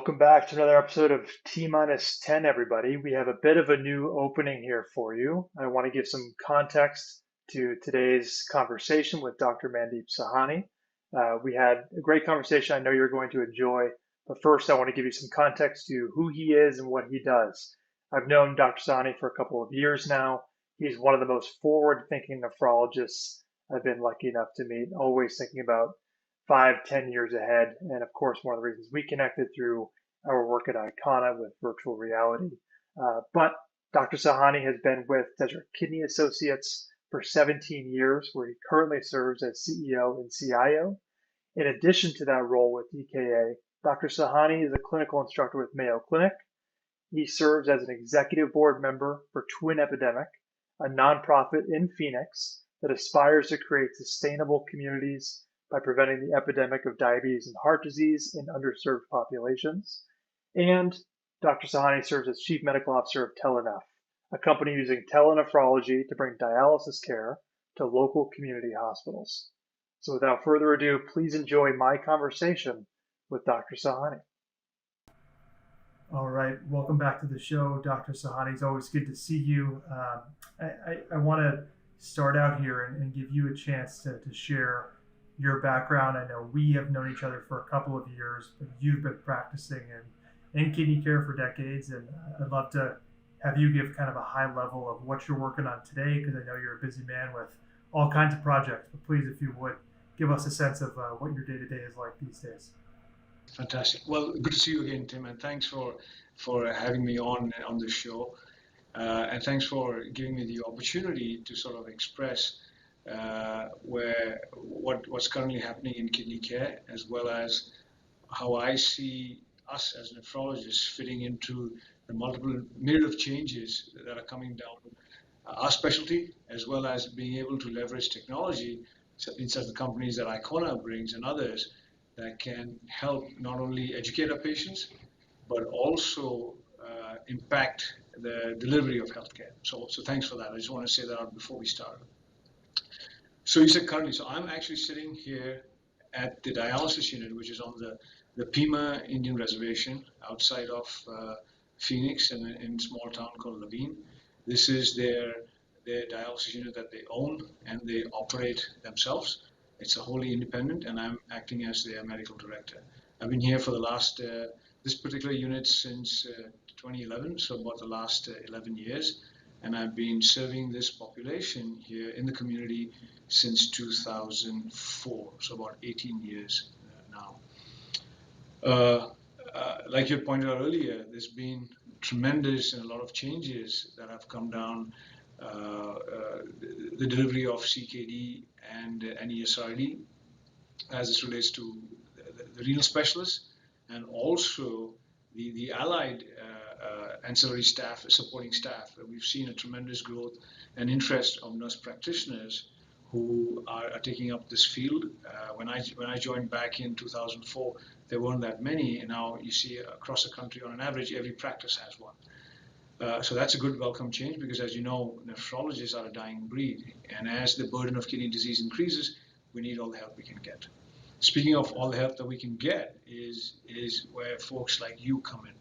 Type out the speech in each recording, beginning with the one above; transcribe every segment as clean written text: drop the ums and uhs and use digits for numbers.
Welcome back to another episode of T minus 10, everybody. We have a bit of a new opening here for you. I want to give some context to today's conversation with Dr. Mandeep Sahani. We had a great conversation I know you're going to enjoy, but first I want to give you some context to who he is and what he does. I've known Dr. Sahani for a couple of years now. He's one of the most forward-thinking nephrologists I've been lucky enough to meet, always thinking about 5, 10 years ahead. And of course, one of the reasons we connected through our work at Icona with virtual reality. But Dr. Sahani has been with Desert Kidney Associates for 17 years, where he currently serves as CEO and CIO. In addition to that role with DKA, Dr. Sahani is a clinical instructor with Mayo Clinic. He serves as an executive board member for Twin Epidemic, a nonprofit in Phoenix that aspires to create sustainable communities by preventing the epidemic of diabetes and heart disease in underserved populations. And Dr. Sahani serves as Chief Medical Officer of Teleneph, a company using telenephrology to bring dialysis care to local community hospitals. So without further ado, please enjoy my conversation with Dr. Sahani. All right, welcome back to the show, Dr. Sahani. It's always good to see you. I want to start out here and give you a chance to share your background. I know we have known each other for a couple of years, but you've been practicing in kidney care for decades, and I'd love to have you give kind of a high level of what you're working on today, because I know you're a busy man with all kinds of projects, but please, if you would, give us a sense of what your day-to-day is like these days. Fantastic. Well, good to see you again, Tim, and thanks for having me on the show, and thanks for giving me the opportunity to sort of express what's currently happening in kidney care, as well as how I see us as nephrologists fitting into the multiple myriad of changes that are coming down our specialty, as well as being able to leverage technology in such companies that Icona brings and others that can help not only educate our patients, but also impact the delivery of healthcare. So thanks for that. I just want to say that out before we start. So you said currently, so I'm actually sitting here at the dialysis unit, which is on the Pima Indian Reservation outside of Phoenix in a small town called Levine. This is their dialysis unit that they own and they operate themselves. It's a wholly independent, and I'm acting as their medical director. I've been here for the last, this particular unit since 2011, so about the last 11 years. And I've been serving this population here in the community since 2004, so about 18 years now. Like you pointed out earlier, there's been tremendous and a lot of changes that have come down the delivery of CKD and ESRD as this relates to the renal specialists, and also the allied ancillary staff, supporting staff. We've seen a tremendous growth and interest of nurse practitioners who are taking up this field. When I joined back in 2004, there weren't that many, and now you see across the country, on an average, every practice has one. So that's a good welcome change, because as you know, nephrologists are a dying breed, and as the burden of kidney disease increases, we need all the help we can get. Speaking of all the help that we can get is where folks like you come in.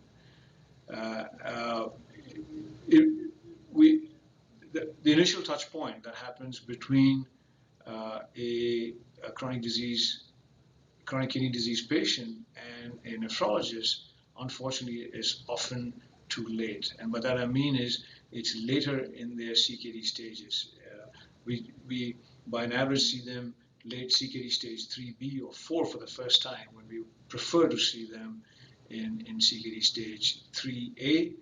The initial touch point that happens between a chronic kidney disease patient and a nephrologist, unfortunately, is often too late. And by that I mean is it's later in their CKD stages. We by an average see them late CKD stage 3B or 4 for the first time, when we prefer to see them in CKD stage 3A,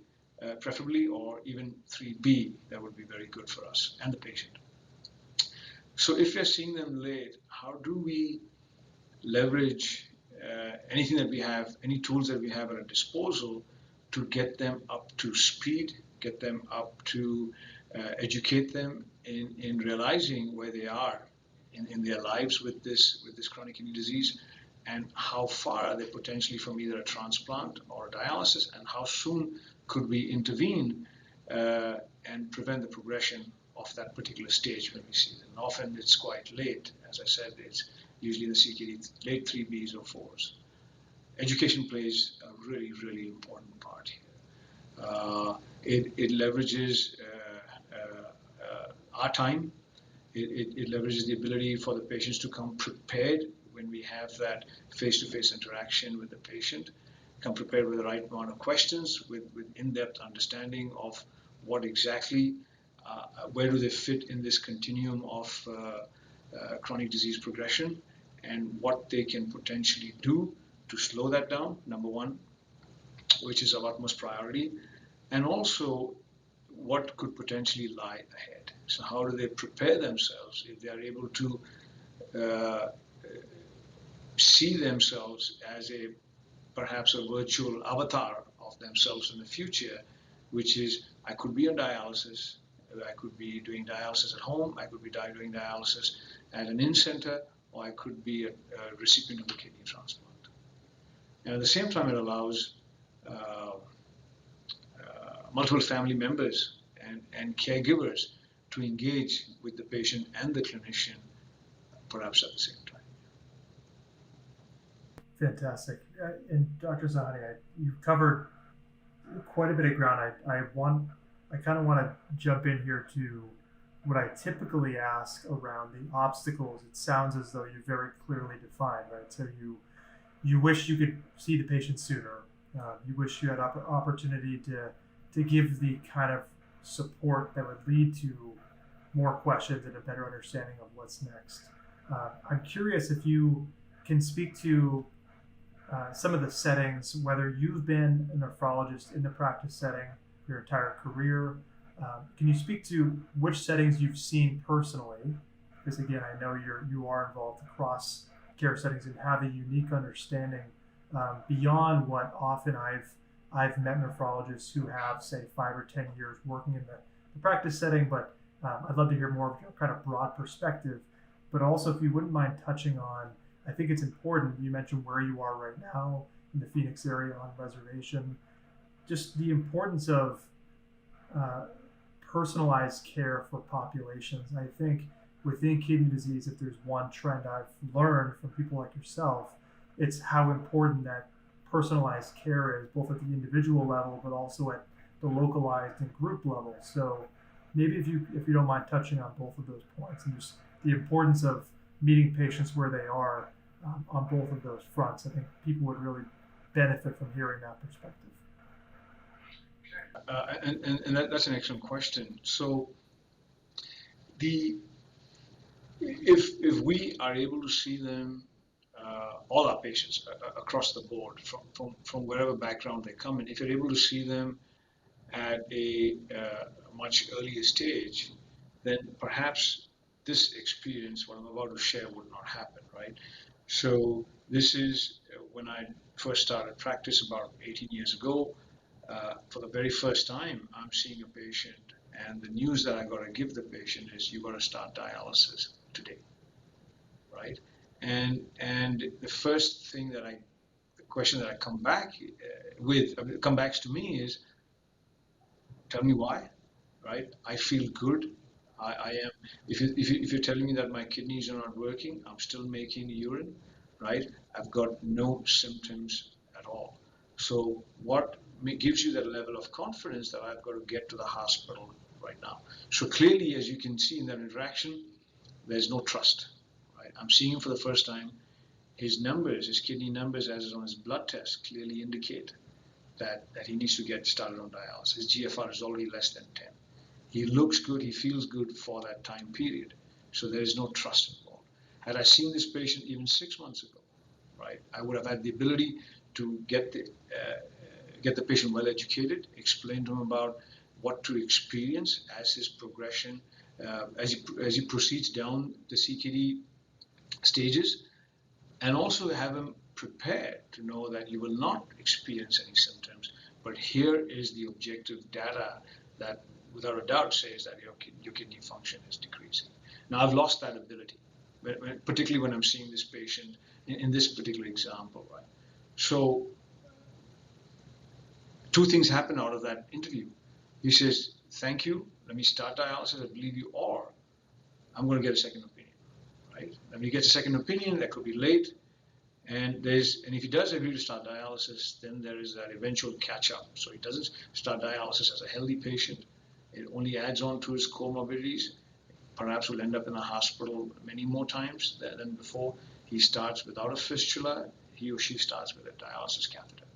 preferably, or even 3B. That would be very good for us and the patient. So if we're seeing them late, how do we leverage anything that we have, any tools that we have at our disposal to get them up to speed, get them up to educate them in realizing where they are in their lives with this chronic kidney disease, and how far are they potentially from either a transplant or a dialysis, and how soon could we intervene and prevent the progression of that particular stage when we see them. And often it's quite late. As I said, it's usually the CKD late 3Bs or 4s. education plays a really, really important part here. It leverages our time. It leverages the ability for the patients to come prepared when we have that face-to-face interaction with the patient, come prepared with the right amount of questions, with in-depth understanding of what exactly, where do they fit in this continuum of chronic disease progression, and what they can potentially do to slow that down, number one, which is of utmost priority, and also what could potentially lie ahead. So how do they prepare themselves if they are able to see themselves as perhaps a virtual avatar of themselves in the future, which is, I could be on dialysis, I could be doing dialysis at home, I could be doing dialysis at an in-center, or I could be a recipient of a kidney transplant. And at the same time, it allows multiple family members and caregivers to engage with the patient and the clinician, perhaps at the same time. Fantastic. And Dr. Sahani, you've covered quite a bit of ground. I kind of want to jump in here to what I typically ask around the obstacles. It sounds as though you very clearly defined, right? So you wish you could see the patient sooner. You wish you had opportunity to give the kind of support that would lead to more questions and a better understanding of what's next. I'm curious if you can speak to some of the settings, whether you've been a nephrologist in the practice setting your entire career. Can you speak to which settings you've seen personally? Because again, I know you are involved across care settings and have a unique understanding beyond what often I've met nephrologists who have, say, 5 or 10 years working in the practice setting, but I'd love to hear more of your kind of broad perspective. But also, if you wouldn't mind touching on, I think it's important, you mentioned where you are right now in the Phoenix area on reservation, just the importance of personalized care for populations. I think within kidney disease, if there's one trend I've learned from people like yourself, it's how important that personalized care is, both at the individual level, but also at the localized and group level. So maybe if you don't mind touching on both of those points and just the importance of meeting patients where they are on both of those fronts, I think people would really benefit from hearing that perspective. And that's an excellent question. So if we are able to see them, all our patients across the board, from wherever background they come in, if you're able to see them at a much earlier stage, then perhaps this experience, what I'm about to share, would not happen, right? So this is when I first started practice about 18 years ago. For the very first time, I'm seeing a patient, and the news that I got to give the patient is, you got to start dialysis today, right? And the first thing the question that I come back to me is, tell me why, right? I feel good. I am. If you're telling me that my kidneys are not working, I'm still making urine, right? I've got no symptoms at all. So what gives you that level of confidence that I've got to get to the hospital right now? So clearly, as you can see in that interaction, there's no trust, right? I'm seeing him for the first time. His kidney numbers, as is on his blood test, clearly indicate that he needs to get started on dialysis. His GFR is already less than 10. He looks good, he feels good for that time period. So there is no trust involved. Had I seen this patient even 6 months ago, right, I would have had the ability to get the patient well educated, explain to him about what to experience as his progression, as he proceeds down the CKD stages, and also have him prepared to know that he will not experience any symptoms, but here is the objective data that without a doubt says that your kidney function is decreasing. Now, I've lost that ability, particularly when I'm seeing this patient in this particular example, right? So 2 things happen out of that interview. He says, thank you, let me start dialysis, I believe you, or I'm going to get a second opinion, right? When he gets a second opinion, that could be late, And if he does agree to start dialysis, then there is that eventual catch-up. So he doesn't start dialysis as a healthy patient. It only adds on to his comorbidities. Perhaps will end up in the hospital many more times than before. He starts without a fistula. He or she starts with a dialysis catheter.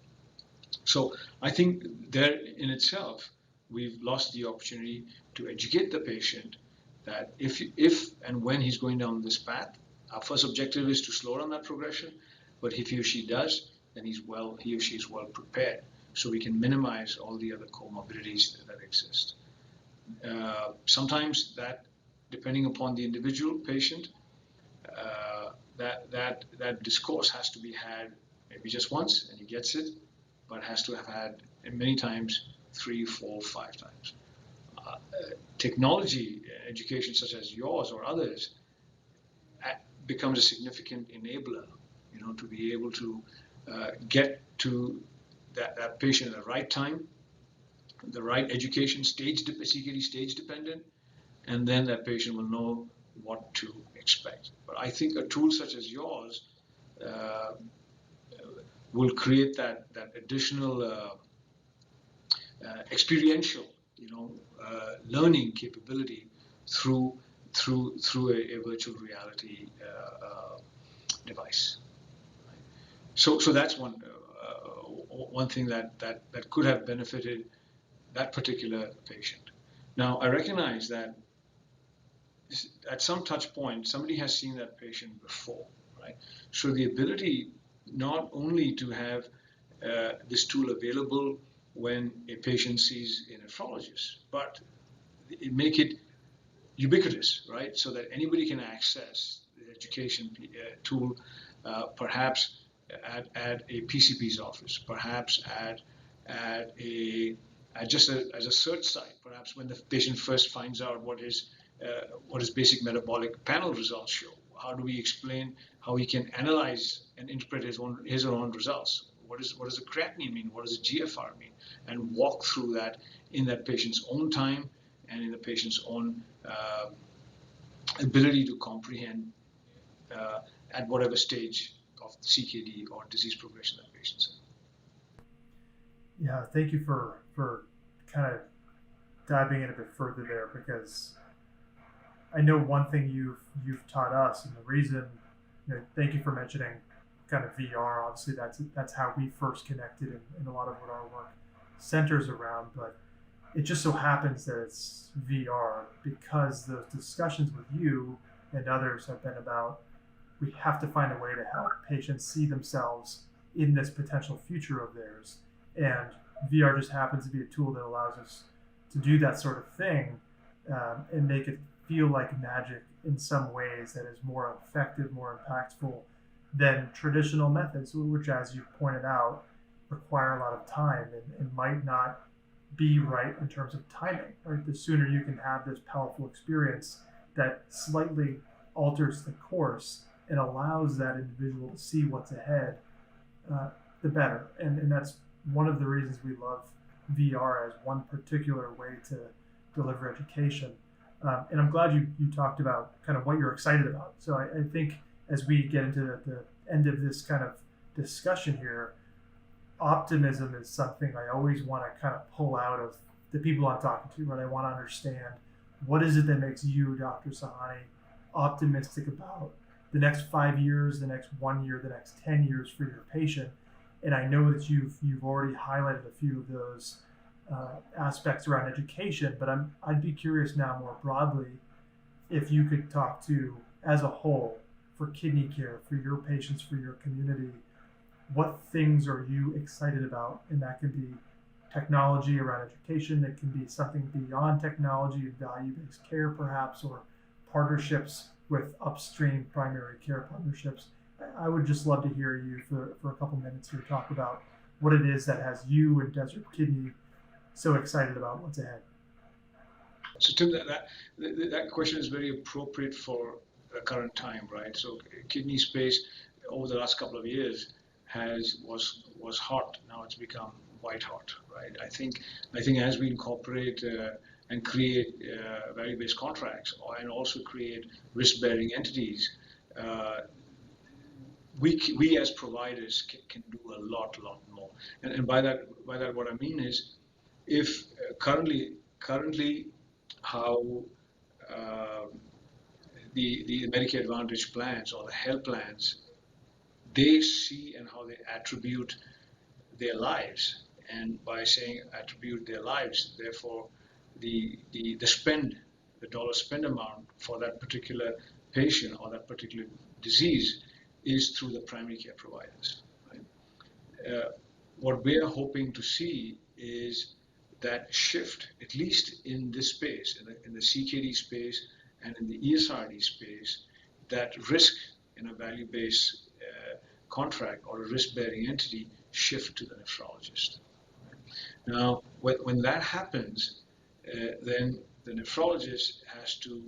So I think there in itself, we've lost the opportunity to educate the patient that if and when he's going down this path, our first objective is to slow down that progression. But if he or she does, then he or she is well prepared, so we can minimize all the other comorbidities that exist. Sometimes that, depending upon the individual patient, that discourse has to be had maybe just once and he gets it, but has to have had many times, 3, 4, 5 times. Technology education such as yours or others becomes a significant enabler, to be able to get to that patient at the right time, the right education CKD stage dependent, and then that patient will know what to expect. But I think a tool such as yours will create that additional experiential, learning capability through a virtual reality device. So that's one thing that could have benefited that particular patient. Now I recognize that at some touch point, somebody has seen that patient before, right? So the ability not only to have this tool available when a patient sees a nephrologist, but make it ubiquitous, right? So that anybody can access the education tool, perhaps at a PCP's office, perhaps at as a search site, perhaps when the patient first finds out what his basic metabolic panel results show. How do we explain how he can analyze and interpret his or her own results? What does the creatinine mean? What does the GFR mean? And walk through that in that patient's own time and in the patient's own ability to comprehend at whatever stage of CKD or disease progression that patient's in. Yeah, thank you for kind of diving in a bit further there, because I know one thing you've taught us, and the reason, thank you for mentioning kind of VR. Obviously, that's how we first connected in a lot of what our work centers around. But it just so happens that it's VR because those discussions with you and others have been about, we have to find a way to help patients see themselves in this potential future of theirs. And VR just happens to be a tool that allows us to do that sort of thing, and make it feel like magic in some ways that is more effective, more impactful than traditional methods, which, as you pointed out, require a lot of time and might not be right in terms of timing. Right? The sooner you can have this powerful experience that slightly alters the course and allows that individual to see what's ahead, the better. And that's one of the reasons we love VR as one particular way to deliver education. And I'm glad you talked about kind of what you're excited about. So I think as we get into the end of this kind of discussion here, optimism is something I always want to kind of pull out of the people I'm talking to, right? I want to understand, what is it that makes you, Dr. Sahani, optimistic about the next 5 years, the next 1 year, the next 10 years for your patient? And I know that you've already highlighted a few of those aspects around education, but I'd be curious now more broadly if you could talk to, as a whole, for kidney care, for your patients, for your community, what things are you excited about? And that can be technology around education, it can be something beyond technology and value-based care perhaps, or partnerships with upstream primary care partnerships. I would just love to hear you for a couple minutes here talk about what it is that has you and Desert Kidney so excited about what's ahead. So Tim, that question is very appropriate for the current time, right? So kidney space over the last couple of years was hot. Now it's become white hot, right? I think as we incorporate and create value-based contracts and also create risk-bearing entities, we as providers can do a lot more. And by that what I mean is, if currently how uh, the Medicare Advantage plans or the health plans, they see and how they attribute their lives, and by saying attribute their lives, therefore the spend, the dollar spend amount for that particular patient or that particular disease is through the primary care providers. Right? What we are hoping to see is that shift, at least in this space, in the CKD space and in the ESRD space, that risk in a value-based contract or a risk-bearing entity shift to the nephrologist. Now, when that happens, then the nephrologist has to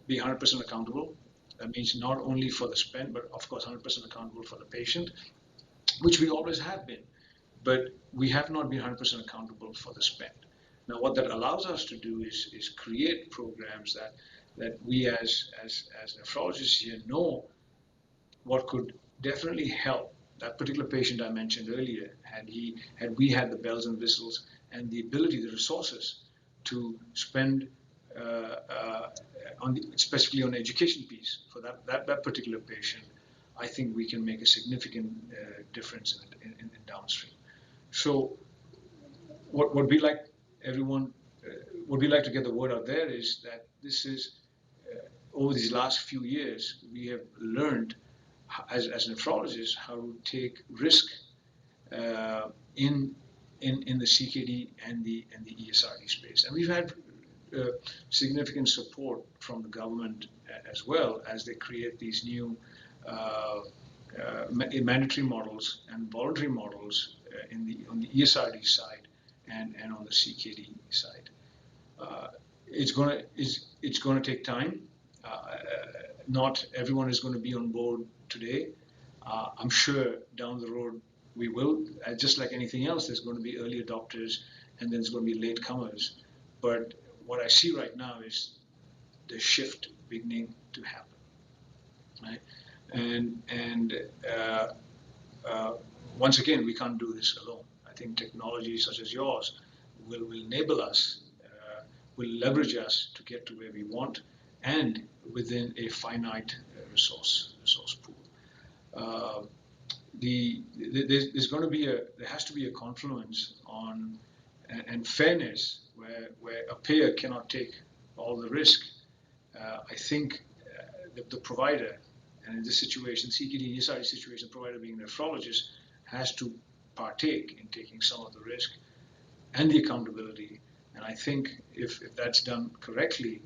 be 100% accountable. That means not only for the spend, but of course 100% accountable for the patient, which we always have been. But we have not been 100% accountable for the spend. Now, what that allows us to do is create programs that we as nephrologists here know what could definitely help that particular patient I mentioned earlier. Had we had the bells and whistles and the ability, the resources to spend specifically on the education piece for that particular patient, I think we can make a significant difference in downstream. So what we like everyone, what we like to get the word out there is that this is over these last few years we have learned as nephrologists how to take risk in the CKD and the ESRD space, and we've had significant support from the government as well as they create these new mandatory models and voluntary models on the ESRD side and on the CKD side. It's going to take time. Not everyone is going to be on board today. I'm sure down the road we will. Just like anything else, there's going to be early adopters and then there's going to be late comers. But what I see right now is the shift beginning to happen, right? And once again, we can't do this alone. I think technology such as yours will enable us, will leverage us to get to where we want, and within a finite resource pool. There has to be a confluence on and fairness where a payer cannot take all the risk. I think the provider, and in this situation, CKD ESRD situation, provider being a nephrologist, has to partake in taking some of the risk and the accountability. And I think if that's done correctly,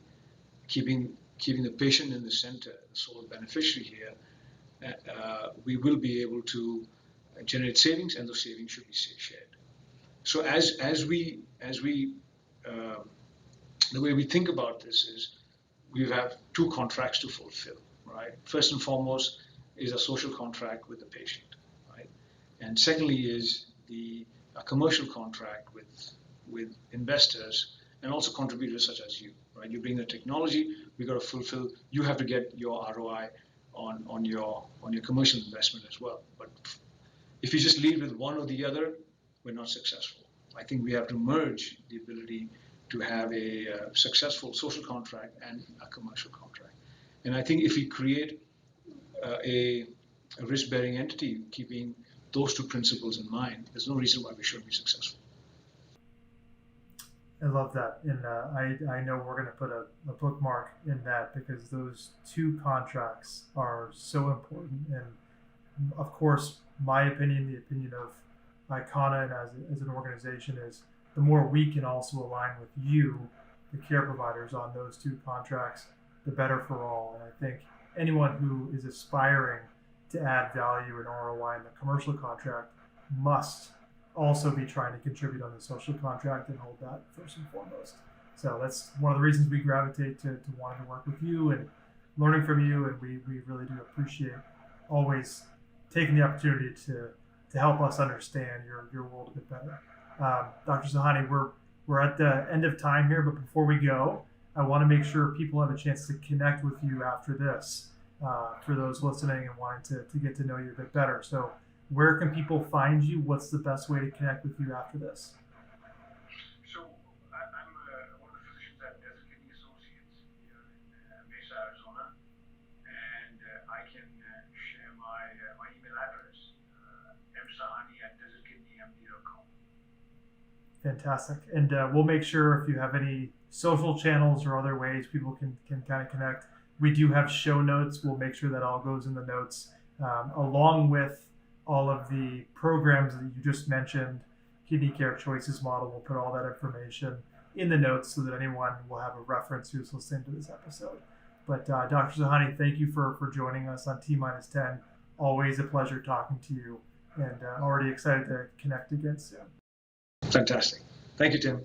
keeping the patient in the center, the sole beneficiary here, we will be able to generate savings, and those savings should be shared. So as we the way we think about this is we have two contracts to fulfill, right? First and foremost is a social contract with the patient, right? And secondly is a commercial contract with investors and also contributors such as you, right? You bring the technology, we got to fulfill. You have to get your ROI on your commercial investment as well. But if you just lead with one or the other, we're not successful. I think we have to merge the ability to have a successful social contract and a commercial contract. And I think if we create a risk-bearing entity, keeping those two principles in mind, there's no reason why we shouldn't be successful. I love that, and I know we're going to put a bookmark in that because those two contracts are so important. And of course, my opinion, the opinion of Icona and as an organization is the more we can also align with you, the care providers, on those two contracts, the better for all. And I think anyone who is aspiring to add value and ROI in the commercial contract must also be trying to contribute on the social contract and hold that first and foremost. So that's one of the reasons we gravitate to wanting to work with you and learning from you, and we really do appreciate always taking the opportunity to help us understand your world a bit better. Dr. Sahani, we're at the end of time here, but before we go, I want to make sure people have a chance to connect with you after this. for those listening and wanting to get to know you a bit better. So where can people find you? What's the best way to connect with you after this? So I'm one of the physicians at Desert Kidney Associates here in Mesa, Arizona, and I can share my email address, msahani@desertkidneymd.com. Fantastic. And we'll make sure if you have any social channels or other ways people can kind of connect. We do have show notes. We'll make sure that all goes in the notes, along with all of the programs that you just mentioned. Kidney Care Choices model. We'll put all that information in the notes so that anyone will have a reference who's listening to this episode. But Dr. Sahani, thank you for joining us on T-10. Always a pleasure talking to you, and already excited to connect again soon. Fantastic. Thank you, Tim.